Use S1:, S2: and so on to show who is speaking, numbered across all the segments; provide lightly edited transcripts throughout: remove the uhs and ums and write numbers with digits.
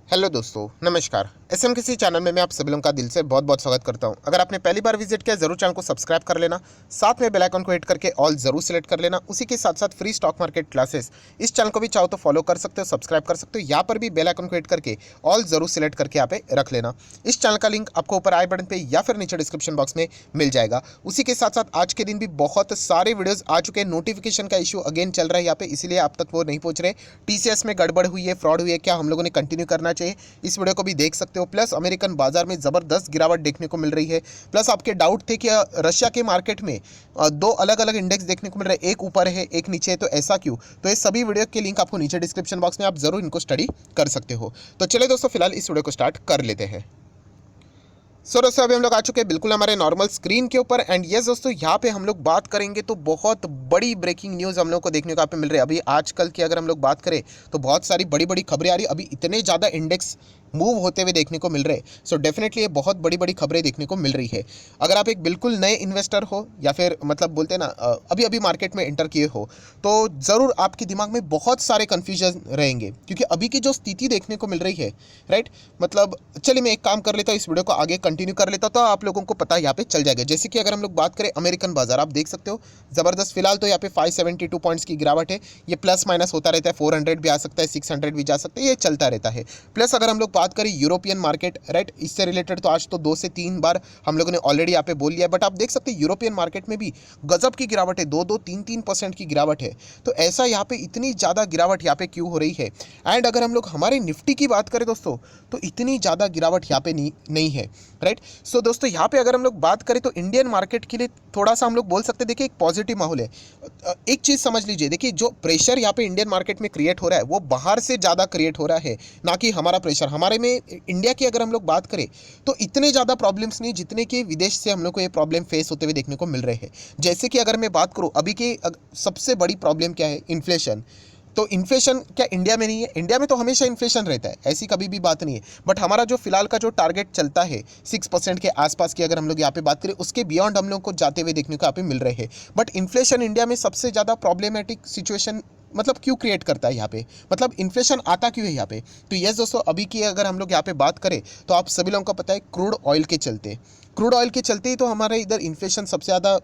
S1: Hello दोस्तों, नमस्कार। SM किसी चैनल में मैं आप सभी लोगों का दिल से बहुत बहुत स्वागत करता हूं। अगर आपने पहली बार विजिट किया जरूर चैनल को सब्सक्राइब कर लेना, साथ में बेल आइकन को हिट करके ऑल जरूर सेलेक्ट कर लेना। उसी के साथ साथ फ्री स्टॉक मार्केट क्लासेस इस चैनल को भी चाहो तो फॉलो कर सकते हो, सब्सक्राइब कर सकते हो। यहाँ पर भी बेल आइकन को हिट करके ऑल जरूर सेलेक्ट करके यहाँ पे रख लेना। इस चैनल का लिंक आपको ऊपर आई बटन पे या फिर नीचे डिस्क्रिप्शन बॉक्स में मिल जाएगा। उसी के साथ साथ आज के दिन भी बहुत सारे वीडियोज आ चुके हैं। नोटिफिकेशन का इशू अगेन चल रहा है यहाँ पे, इसीलिए आप तक वो नहीं पहुंच रहे। टीसीएस में गड़बड़ हुई है, फ्रॉड हुई है, क्या हम लोगों ने कंटिन्यू करना चाहिए, इस वीडियो को भी देख सकते हो। प्लस अमेरिकन बाजार में जबरदस्त गिरावट देखने को मिल रही है। प्लस आपके डाउट थे कि रशिया के मार्केट में दो अलग अलग इंडेक्स देखने को मिल रहे हैं, एक ऊपर है एक नीचे है, तो ऐसा क्यों? तो ये सभी वीडियो के लिंक आपको नीचे डिस्क्रिप्शन बॉक्स में, आप जरूर इनको स्टडी कर सकते हो। तो चलिए दोस्तों, फिलहाल इस वीडियो को स्टार्ट कर लेते हैं। दोस्तों अभी हम लोग आ चुके हैं बिल्कुल हमारे नॉर्मल स्क्रीन के ऊपर। एंड यस दोस्तों, यहाँ पे हम लोग बात करेंगे तो बहुत बड़ी ब्रेकिंग न्यूज़ हम लोग को देखने को यहाँ पे मिल रही है। अभी आजकल की अगर हम लोग बात करें तो बहुत सारी बड़ी बड़ी खबरें आ रही है। अभी इतने ज़्यादा इंडेक्स मूव होते हुए देखने को मिल रहे हैं। सो डेफिनेटली ये बहुत बड़ी बड़ी खबरें देखने को मिल रही है। अगर आप एक बिल्कुल नए इन्वेस्टर हो या फिर मतलब बोलते हैं ना अभी अभी मार्केट में एंटर किए हो, तो ज़रूर आपके दिमाग में बहुत सारे कन्फ्यूजन रहेंगे, क्योंकि अभी की जो स्थिति देखने को मिल रही है, राइट। मतलब चलिए मैं एक काम कर लेता हूँ, इस वीडियो को आगे कंटिन्यू कर लेता हूँ तो आप लोगों को पता यहाँ पे चल जाएगा। जैसे कि अगर हम लोग बात करें अमेरिकन बाजार, आप देख सकते हो ज़बरदस्त फिलहाल तो यहाँ पे 572 पॉइंट्स की गिरावट है। ये प्लस माइनस होता रहता है, 400 भी आ सकता है, 600 भी जा सकता है, ये चलता रहता है। प्लस अगर हम लोग बात करें यूरोपियन मार्केट, राइट, इससे रिलेटेड तो आज तो 2 से 3 बार हम लोगों ने ऑलरेडी यहाँ पे बोल लिया, बट आप देख सकते हैं यूरोपियन मार्केट में भी गजब की गिरावट है, 2-3% की गिरावट है। तो ऐसा यहाँ पे इतनी ज़्यादा गिरावट यहाँ पे क्यों हो रही है? एंड अगर हम लोग हमारे निफ्टी की बात करें दोस्तों, तो इतनी ज़्यादा गिरावट यहाँ पे नहीं है, राइट। सो दोस्तों यहाँ पे अगर हम लोग बात करें तो इंडियन मार्केट के लिए थोड़ा सा हम लोग बोल सकते हैं, देखिए एक पॉजिटिव माहौल है। एक चीज़ समझ लीजिए, देखिए जो प्रेशर यहाँ पे इंडियन मार्केट में क्रिएट हो रहा है वो बाहर से ज़्यादा क्रिएट हो रहा है, ना कि हमारा प्रेशर। हमारे में इंडिया की अगर हम लोग बात करें तो इतने ज़्यादा प्रॉब्लम्स नहीं जितने कि विदेश से हम लोग को ये प्रॉब्लम फेस होते हुए देखने को मिल रहे हैं। जैसे कि अगर मैं बात करूँ अभी की सबसे बड़ी प्रॉब्लम क्या है, इन्फ्लेशन। तो इन्फ्लेशन क्या इंडिया में नहीं है? इंडिया में तो हमेशा इन्फ्लेशन रहता है, ऐसी कभी भी बात नहीं है। बट हमारा जो फिलहाल का जो टारगेट चलता है 6% के आसपास की अगर हम लोग यहाँ पे बात करें, उसके बियॉन्ड हम लोग को जाते हुए देखने को यहाँ पे मिल रहे हैं। बट इन्फ्लेशन इंडिया में सबसे ज़्यादा प्रॉब्लमेटिक सिचुएशन मतलब क्यों क्रिएट करता है यहाँ पे, मतलब इन्फ्लेशन आता क्यों है यहाँ पे? तो यस दोस्तों, अभी की अगर हम लोग यहाँ पे बात करें तो आप सभी लोगों को पता है क्रूड ऑयल के चलते, क्रूड ऑयल के चलते ही तो हमारे इधर इन्फ्लेशन सबसे ज़्यादा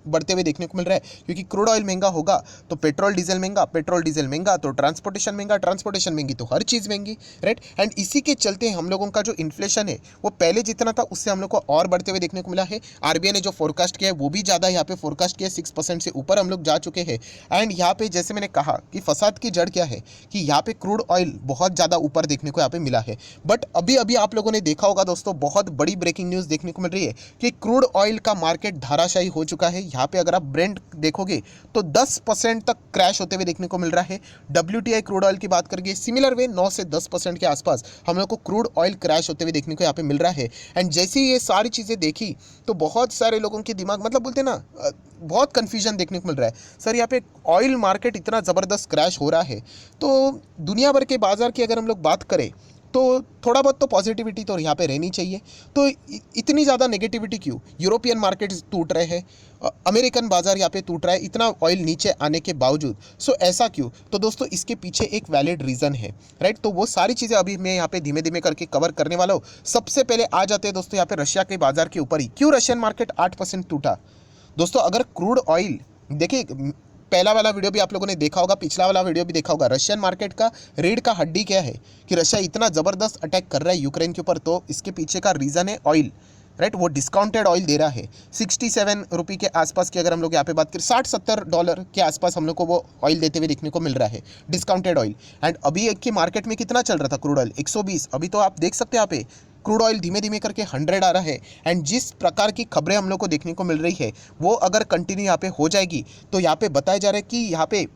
S1: बढ़ते हुए देखने को मिल रहा है। क्योंकि क्रूड ऑयल महंगा होगा तो पेट्रोल डीजल महंगा, पेट्रोल डीजल महंगा तो ट्रांसपोर्टेशन महंगा, ट्रांसपोर्टेशन महंगी तो हर चीज़ महंगी, राइट। एंड इसी के चलते हम लोगों का जो इन्फ्लेशन है वो पहले जितना था उससे हम लोग को और बढ़ते हुए देखने को मिला है। आरबीआई ने जो फोरकास्ट किया है वो भी ज़्यादा यहाँ पे फोरकास्ट किया है, 6% से ऊपर हम लोग जा चुके हैं। एंड यहाँ पे जैसे मैंने कहा कि फसाद की जड़ क्या है कि यहाँ पे क्रूड ऑयल बहुत ज़्यादा ऊपर देखने को यहाँ पे मिला है। बट अभी अभी आप लोगों ने देखा होगा दोस्तों, बहुत बड़ी ब्रेकिंग न्यूज़ देखने को मिल रही है कि क्रूड ऑयल का मार्केट धाराशायी हो चुका है। यहाँ पे अगर आप ब्रेंट देखोगे तो 10% तक क्रैश होते हुए देखने को मिल रहा है। WTI क्रूड ऑयल की बात करेंगे सिमिलर वे 9 से 10% के आसपास हम लोग को क्रूड ऑयल क्रैश होते हुए देखने को यहाँ पे मिल रहा है। एंड जैसे ही ये सारी चीज़ें देखी तो बहुत सारे लोगों के दिमाग मतलब बोलते हैं ना बहुत कन्फ्यूजन देखने को मिल रहा है। सर यहाँ पे ऑयल मार्केट इतना ज़बरदस्त क्रैश हो रहा है तो दुनिया भर के बाजार की अगर हम लोग बात करें तो थोड़ा बहुत तो पॉजिटिविटी तो यहाँ पे रहनी चाहिए। तो इतनी ज़्यादा नेगेटिविटी क्यों? यूरोपियन मार्केट टूट रहे हैं, अमेरिकन बाजार यहाँ पे टूट रहा है इतना ऑयल नीचे आने के बावजूद। सो ऐसा क्यों? तो दोस्तों इसके पीछे एक वैलिड रीज़न है, राइट। तो वो सारी चीज़ें अभी मैं यहाँ पे धीमे धीमे करके कवर करने वाला हूँ। सबसे पहले आ जाते हैं दोस्तों यहाँ पे रशिया के बाजार के ऊपर ही, क्यों रशियन मार्केट 8% टूटा? दोस्तों अगर क्रूड ऑयल, देखिए पहला वाला वीडियो भी आप लोगों ने देखा होगा, पिछला वाला वीडियो भी देखा होगा, रशियन मार्केट का रीढ़ का हड्डी क्या है कि रशिया इतना ज़बरदस्त अटैक कर रहा है यूक्रेन के ऊपर, तो इसके पीछे का रीज़न है ऑयल, राइट। वो डिस्काउंटेड ऑयल दे रहा है 67 रुपये के आसपास की अगर हम लोग यहाँ पे बात करें, $60-70 के आसपास हम लोग को वो ऑयल देते हुए देखने को मिल रहा है, डिस्काउंटेड ऑयल। एंड अभी एक की मार्केट में कितना चल रहा था क्रूड ऑयल? 120। अभी तो आप देख सकते हैं यहाँ पे क्रूड ऑयल धीमे धीमे करके 100 आ रहा है। एंड जिस प्रकार की खबरें हम लोग को देखने को मिल रही है वो अगर कंटिन्यू यहाँ पे हो जाएगी तो यहाँ पे बताया जा रहा है कि यहाँ पे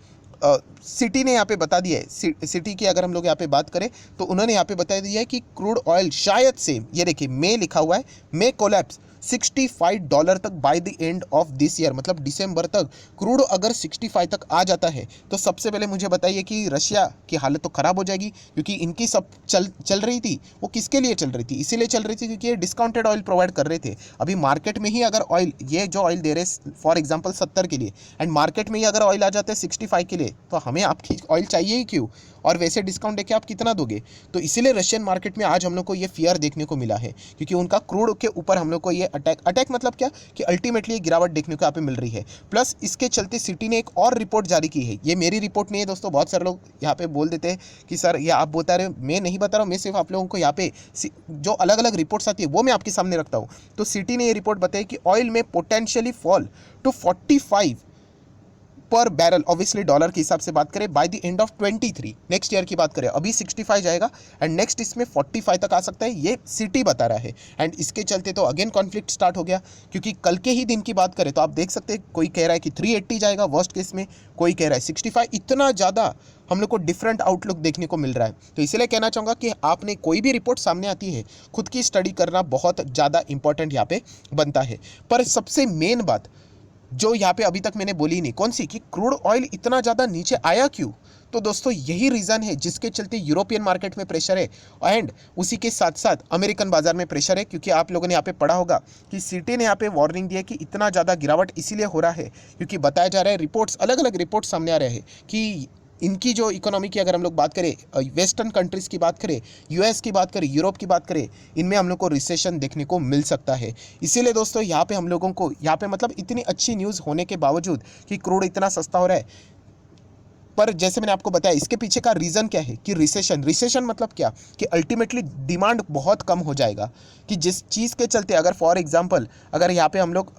S1: सिटी ने यहाँ पे बता दिया है, सिटी की अगर हम लोग यहाँ पे बात करें तो उन्होंने यहाँ पे बता दिया है कि क्रूड ऑयल शायद से, ये देखिए मे लिखा हुआ है, मे कोलैप्स। $65 तक by the end of this year, मतलब दिसंबर तक क्रूड अगर 65 तक आ जाता है तो सबसे पहले मुझे बताइए कि रशिया की हालत तो खराब हो जाएगी, क्योंकि इनकी सब चल रही थी, वो किसके लिए चल रही थी? इसीलिए चल रही थी क्योंकि ये डिस्काउंटेड ऑयल प्रोवाइड कर रहे थे। अभी मार्केट में ही अगर ऑयल, ये जो ऑयल दे रहे फॉर एग्जाम्पल 70 के लिए, एंड मार्केट में ही अगर ऑयल आ जाते हैं 65 के लिए, तो हमें आपकी ऑयल चाहिए ही क्यों? और वैसे डिस्काउंट देके आप कितना दोगे? तो इसीलिए रशियन मार्केट में आज हम लोग को ये फियर देखने को मिला है, क्योंकि उनका क्रूड के ऊपर हम लोग को ये अटैक मतलब क्या कि अल्टीमेटली ये गिरावट देखने को यहाँ पे मिल रही है। प्लस इसके चलते सिटी ने एक और रिपोर्ट जारी की है। ये मेरी रिपोर्ट नहीं है दोस्तों, बहुत सारे लोग यहाँ पे बोल देते हैं कि सर ये आप बता रहे हो, मैं नहीं बता रहा हूँ, मैं सिर्फ आप लोगों को यहाँ पे जो अलग अलग रिपोर्ट्स आती है वो मैं आपके सामने रखता हूँ। तो सिटी ने ये रिपोर्ट बताई कि ऑयल में पोटेंशियली फॉल टू 45 पर बैरल, ऑब्वियसली डॉलर के हिसाब से बात करें, by the end of 23 next year की बात करें। अभी 65 जाएगा एंड नेक्स्ट इसमें 45 तक आ सकता है, ये सिटी बता रहा है। एंड इसके चलते तो अगेन कॉन्फ्लिक्ट स्टार्ट हो गया, क्योंकि कल के ही दिन की बात करें तो आप देख सकते हैं कोई कह रहा है कि 380 जाएगा वर्स्ट केस में, कोई कह रहा है 65। इतना ज़्यादा हम लोग को डिफरेंट आउटलुक देखने को मिल रहा है। तो इसलिए कहना चाहूँगा कि आपने कोई भी रिपोर्ट सामने आती है, खुद की स्टडी करना बहुत ज़्यादा इंपॉर्टेंट यहाँ पे बनता है। पर सबसे मेन बात जो यहाँ पे अभी तक मैंने बोली नहीं, कौन सी, कि क्रूड ऑयल इतना ज़्यादा नीचे आया क्यों? तो दोस्तों यही रीज़न है जिसके चलते यूरोपियन मार्केट में प्रेशर है एंड उसी के साथ साथ अमेरिकन बाजार में प्रेशर है। क्योंकि आप लोगों ने यहाँ पे पढ़ा होगा कि सिटी ने यहाँ पे वार्निंग दी है कि इतना ज़्यादा गिरावट इसीलिए हो रहा है क्योंकि बताया जा रहा है, रिपोर्ट्स अलग अलग रिपोर्ट्स सामने आ रहे हैं कि इनकी जो इकोनॉमी की अगर हम लोग बात करें, वेस्टर्न कंट्रीज़ की बात करें, यूएस की बात करें, यूरोप की बात करें, इनमें हम लोग को रिसेशन देखने को मिल सकता है। इसीलिए दोस्तों यहाँ पे हम लोगों को यहाँ पे मतलब इतनी अच्छी न्यूज़ होने के बावजूद कि क्रूड इतना सस्ता हो रहा है, पर जैसे मैंने आपको बताया इसके पीछे का रीज़न क्या है कि रिसेशन मतलब क्या कि अल्टीमेटली डिमांड बहुत कम हो जाएगा। कि जिस चीज़ के चलते अगर फॉर एग्जांपल अगर यहाँ पे हम लोग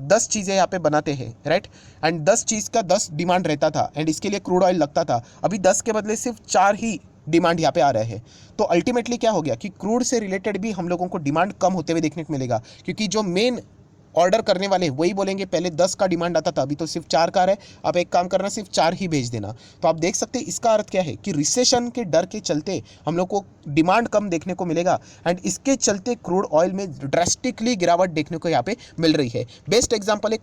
S1: 10 चीज़ें यहाँ पे बनाते हैं, राइट, एंड 10 चीज़ का 10 डिमांड रहता था एंड इसके लिए क्रूड ऑयल लगता था, अभी 10 के बदले सिर्फ 4 ही डिमांड यहाँ पे आ रहे हैं। तो अल्टीमेटली क्या हो गया कि क्रूड से रिलेटेड भी हम लोगों को डिमांड कम होते हुए देखने को मिलेगा, क्योंकि जो मेन ऑर्डर करने वाले वही बोलेंगे पहले 10 का डिमांड आता था, अभी तो सिर्फ 4 का है, आप एक काम करना सिर्फ 4 ही भेज देना। तो आप देख सकते हैं इसका अर्थ क्या है कि रिसेशन के डर के चलते हम लोग को डिमांड कम देखने को मिलेगा एंड इसके चलते क्रूड ऑयल में ड्रास्टिकली गिरावट देखने को यहाँ पे मिल रही है। बेस्ट एग्जाम्पल है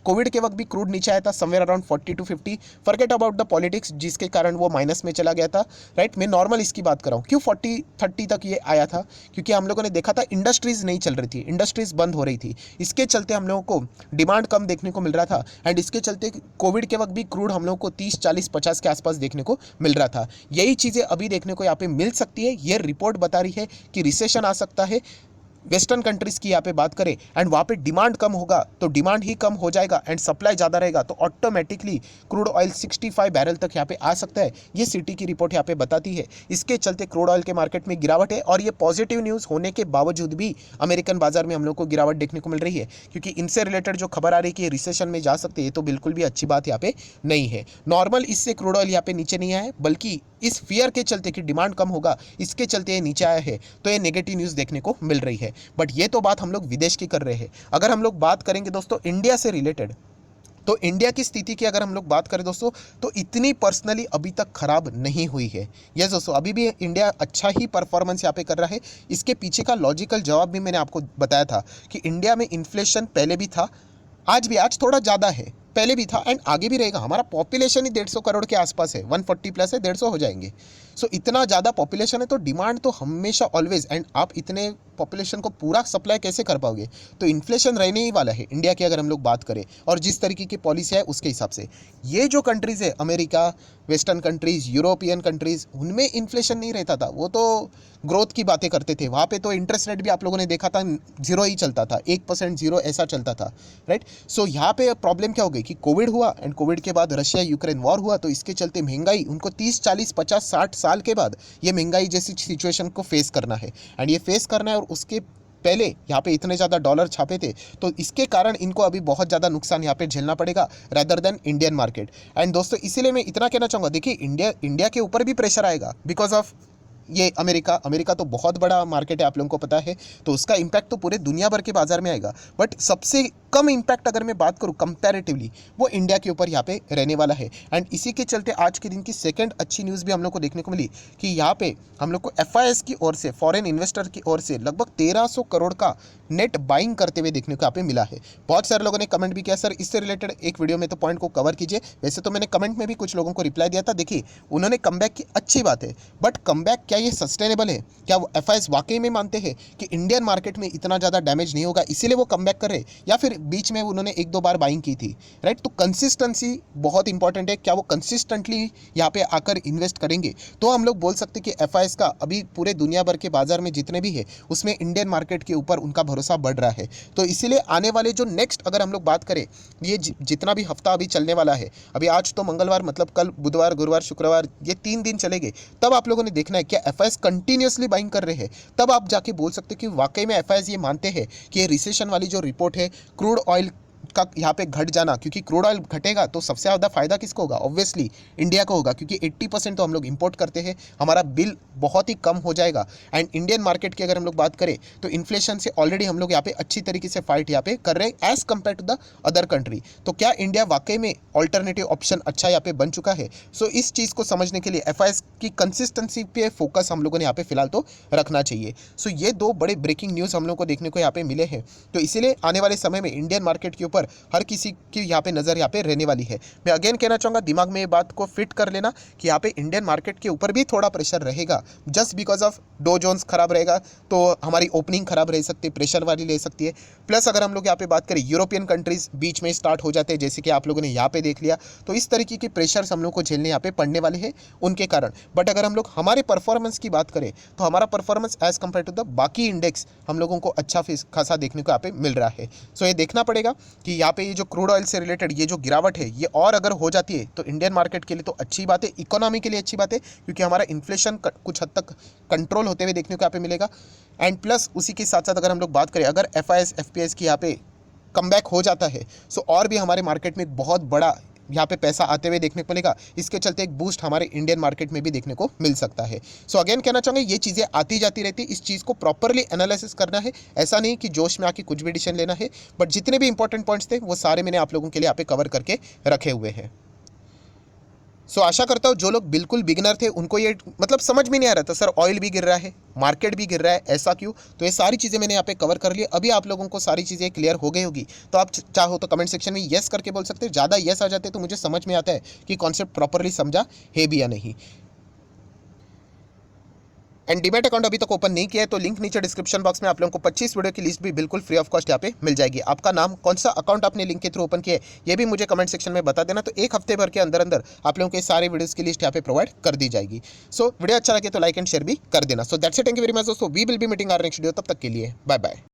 S1: कोविड के वक्त भी क्रूड नीचे आया था somewhere around 40 to 50। Forget about the politics जिसके कारण वो माइनस में चला गया था, राइट। मैं नॉर्मल इसकी बात कर रहा हूँ क्यों 40-30 तक ये आया था, क्योंकि हम लोगों ने देखा था इंडस्ट्रीज नहीं चल रही थी, इंडस्ट्रीज बंद हो रही थी, इसके चलते हम लोगों को डिमांड कम देखने को मिल रहा था एंड इसके चलते कोविड के वक्त भी क्रूड हम लोगों को 30, 40, 50 के आसपास देखने को मिल रहा था। यही चीज़ें अभी देखने को यहाँ पे मिल सकती है। ये रिपोर्ट बता रही है कि रिसेशन आ सकता है, वेस्टर्न कंट्रीज़ की यहाँ पे बात करें एंड वहाँ पे डिमांड कम होगा तो डिमांड ही कम हो जाएगा एंड सप्लाई ज़्यादा रहेगा तो ऑटोमेटिकली क्रूड ऑयल 65 बैरल तक यहाँ पे आ सकता है। ये सिटी की रिपोर्ट यहाँ पे बताती है। इसके चलते क्रूड ऑयल के मार्केट में गिरावट है और ये पॉजिटिव न्यूज़ होने के बावजूद भी अमेरिकन बाजार में हम लोग को गिरावट देखने को मिल रही है, क्योंकि इनसे रिलेटेड जो खबर आ रही है कि रिसेशन में जा सकते हैं तो बिल्कुल भी अच्छी बात यहाँ पे नहीं है। नॉर्मल इससे क्रूड ऑयल यहाँ पे नीचे नहीं आया है, बल्कि इस फियर के चलते कि डिमांड कम होगा इसके चलते ये नीचे आया है, तो ये नेगेटिव न्यूज़ देखने को मिल रही है। बट ये तो बात हम लोग विदेश की कर रहे हैं। अगर हम लोग बात करेंगे दोस्तों इंडिया से रिलेटेड, तो इंडिया की स्थिति की अगर हम लोग बात करें दोस्तों तो इतनी पर्सनली अभी तक खराब नहीं हुई है। यस दोस्तों, अभी भी इंडिया अच्छा ही परफॉर्मेंस यहाँ पे कर रहा है। इसके पीछे का लॉजिकल जवाब भी मैंने आपको बताया था कि इंडिया में इन्फ्लेशन पहले भी था, आज थोड़ा ज़्यादा है, पहले भी था एंड आगे भी रहेगा। हमारा पॉपुलेशन ही 150 करोड़ के आसपास है, 140 प्लस है, 150 हो जाएंगे। सो इतना ज़्यादा पॉपुलेशन है तो डिमांड तो हमेशा ऑलवेज, एंड आप इतने पॉपुलेशन को पूरा सप्लाई कैसे कर पाओगे, तो इन्फ्लेशन रहने ही वाला है इंडिया की अगर हम लोग बात करें और जिस तरीके की पॉलिसी है उसके हिसाब से। ये जो कंट्रीज़ है America, western countries, European countries, उनमें इन्फ्लेशन नहीं रहता था, वो तो ग्रोथ की बातें करते थे। वहाँ पे तो इंटरेस्ट रेट भी आप लोगों ने देखा था 0 ही चलता था, 1% 0 ऐसा चलता था, राइट। सो यहाँ पे प्रॉब्लम क्या हो गई कि कोविड हुआ एंड कोविड के बाद रशिया यूक्रेन वॉर हुआ, तो इसके चलते महंगाई उनको 30, 40, 50, 60 साल के बाद ये महंगाई जैसी सिचुएशन को फेस करना है एंड ये फेस करना है। और उसके पहले यहाँ पे इतने ज़्यादा डॉलर छापे थे तो इसके कारण इनको अभी बहुत ज़्यादा नुकसान यहाँ पे झेलना पड़ेगा rather than Indian market. And दोस्तों इसीलिए मैं इतना कहना चाहूँगा, देखिए इंडिया के ऊपर भी प्रेशर आएगा बिकॉज ऑफ ये अमेरिका तो बहुत बड़ा मार्केट है, आप लोगों को पता है, तो उसका इम्पैक्ट तो पूरे दुनिया भर के बाजार में आएगा। बट सबसे कम इम्पैक्ट अगर मैं बात करूँ कंपैरेटिवली, वो इंडिया के ऊपर यहाँ पे रहने वाला है। एंड इसी के चलते आज के दिन की सेकंड अच्छी न्यूज़ भी हम लोग को देखने को मिली कि यहाँ पे हम लोग को एफआईएस की ओर से, फॉरेन इन्वेस्टर की ओर से लगभग 1300 करोड़ का नेट बाइंग करते हुए देखने को यहाँ पे मिला है। बहुत सारे लोगों ने कमेंट भी किया, सर इससे रिलेटेड एक वीडियो में तो पॉइंट को कवर कीजिए। वैसे तो मैंने कमेंट में भी कुछ लोगों को रिप्लाई दिया था। देखिए, उन्होंने कमबैक की, अच्छी बात है, बट कमबैक क्या ये सस्टेनेबल है? क्या वो एफआईएस वाकई में मानते हैं कि इंडियन मार्केट में इतना ज़्यादा डैमेज नहीं होगा, इसीलिए वो कमबैक कर रहे, या फिर बीच में उन्होंने एक दो बार बाइंग की थी, राइट? तो कंसिस्टेंसी बहुत इंपॉर्टेंट है। क्या वो कंसिस्टेंटली यहाँ पे आकर इन्वेस्ट करेंगे? तो हम लोग बोल सकते कि एफआईएस का अभी पूरे दुनिया भर के बाजार में जितने भी है, उसमें इंडियन मार्केट के ऊपर उनका भरोसा बढ़ रहा है। तो इसीलिए आने वाले जो नेक्स्ट, अगर हम लोग बात करें, ये जितना भी हफ्ता अभी चलने वाला है, अभी आज तो मंगलवार, मतलब कल बुधवार, गुरुवार, शुक्रवार, ये 3 दिन चलेंगे, तब आप लोगों ने देखना है क्या एफआईएस कंटिन्यूसली बाइंग कर रहे हैं। तब आप जाके बोल सकते कि वाकई में एफआईएस ये मानते हैं कि ये रिसेशन वाली जो रिपोर्ट है, क्रूड ऑयल का यहाँ पे घट जाना, क्योंकि क्रूड ऑयल घटेगा तो सबसे ज़्यादा फायदा किसको होगा? ऑब्वियसली इंडिया को होगा, क्योंकि 80% तो हम लोग इंपोर्ट करते हैं, हमारा बिल बहुत ही कम हो जाएगा। एंड इंडियन मार्केट की अगर हम लोग बात करें तो इन्फ्लेशन से ऑलरेडी हम लोग यहाँ पे अच्छी तरीके से फाइट यहाँ पे कर रहे हैं as compare to the other country. तो क्या इंडिया वाकई में ऑल्टरनेटिव ऑप्शन अच्छा यहाँ पे बन चुका है? सो इस चीज़ को समझने के लिए एफआईएस की कंसिस्टेंसी पे फोकस हम लोगों ने यहाँ पे फिलहाल तो रखना चाहिए। सो ये दो बड़े ब्रेकिंग न्यूज़ हम लोग को देखने को यहाँ पे मिले हैं। तो इसीलिए आने वाले समय में इंडियन मार्केट के ऊपर हर किसी की यहाँ पे नज़र यहाँ पे रहने वाली है। मैं अगेन कहना चाहूँगा, दिमाग में ये बात को फिट कर लेना कि यहाँ पे इंडियन मार्केट के ऊपर भी थोड़ा प्रेशर रहेगा। Just because of Dow Jones खराब रहेगा तो हमारी ओपनिंग खराब रह सकती है, प्रेशर वाली ले सकती है। प्लस अगर हम लोग यहाँ पे बात करें, यूरोपियन कंट्रीज बीच में स्टार्ट हो जाते हैं, जैसे कि आप लोगों ने यहाँ पे देख लिया। तो इस तरीके के प्रेशर्स हम लोग को झेलने यहाँ पे पड़ने वाले हैं उनके कारण। बट अगर हम लोग हमारे परफॉर्मेंस की बात करें तो हमारा performance as compare to the बाकी इंडेक्स हम लोगों को अच्छा खासा देखने को यहाँ पे मिल रहा है। सो ये देखना पड़ेगा कि यहाँ पे ये जो क्रूड ऑयल से रिलेटेड ये जो गिरावट है, ये और अगर हो जाती है तो इंडियन मार्केट के लिए तो अच्छी बात है, इकोनॉमी के लिए अच्छी बात है, क्योंकि हमारा इन्फ्लेशन कुछ हद तक कंट्रोल होते हुए देखने को यहाँ पे मिलेगा। एंड प्लस उसी के साथ साथ अगर हम लोग बात करें, अगर एफआईएस एफपीएस की यहाँ पे कमबैक हो जाता है, सो और भी हमारे मार्केट में एक बहुत बड़ा यहाँ पे पैसा आते हुए देखने को मिलेगा। इसके चलते एक बूस्ट हमारे इंडियन मार्केट में भी देखने को मिल सकता है। सो अगेन कहना चाहूँगा, ये चीज़ें आती जाती रहती, इस चीज़ को प्रॉपरली एनालिसिस करना है। ऐसा नहीं कि जोश में आके कुछ भी डिसीजन लेना है, बट जितने भी इंपॉर्टेंट पॉइंट्स थे वो सारे मैंने आप लोगों के लिए यहाँ पे कवर करके रखे हुए हैं। सो आशा करता हूँ जो लोग बिल्कुल बिगिनर थे उनको ये मतलब समझ में नहीं आ रहा था, सर ऑयल भी गिर रहा है, मार्केट भी गिर रहा है, ऐसा क्यों? तो ये सारी चीज़ें मैंने यहाँ पे कवर कर ली। अभी आप लोगों को सारी चीज़ें क्लियर हो गई होगी। तो आप चाहो तो कमेंट सेक्शन में येस करके बोल सकते हैं। ज़्यादा येस आ जाते तो मुझे समझ में आता है कि कॉन्सेप्ट प्रॉपरली समझा है भी या नहीं। एंड डीमैट अकाउंट अभी तक ओपन नहीं किया है तो लिंक नीचे डिस्क्रिप्शन बॉक्स में आप लोगों को 25 वीडियो की लिस्ट भी बिल्कुल फ्री ऑफ कॉस्ट यहाँ पे मिल जाएगी। आपका नाम, कौन सा अकाउंट आपने लिंक के थ्रू ओपन किया है, ये भी मुझे कमेंट सेक्शन में बता देना। तो एक हफ्ते भर के अंदर अंदर आप लोगों के सारे वीडियोस की लिस्ट यहाँ पे प्रोवाइड कर दी जाएगी। सो वीडियो अच्छा लगे तो लाइक एंड शेयर भी कर देना। So that's it, thank you very much दोस्तों। We will be meeting our next video. तब तक के लिए बाय बाय।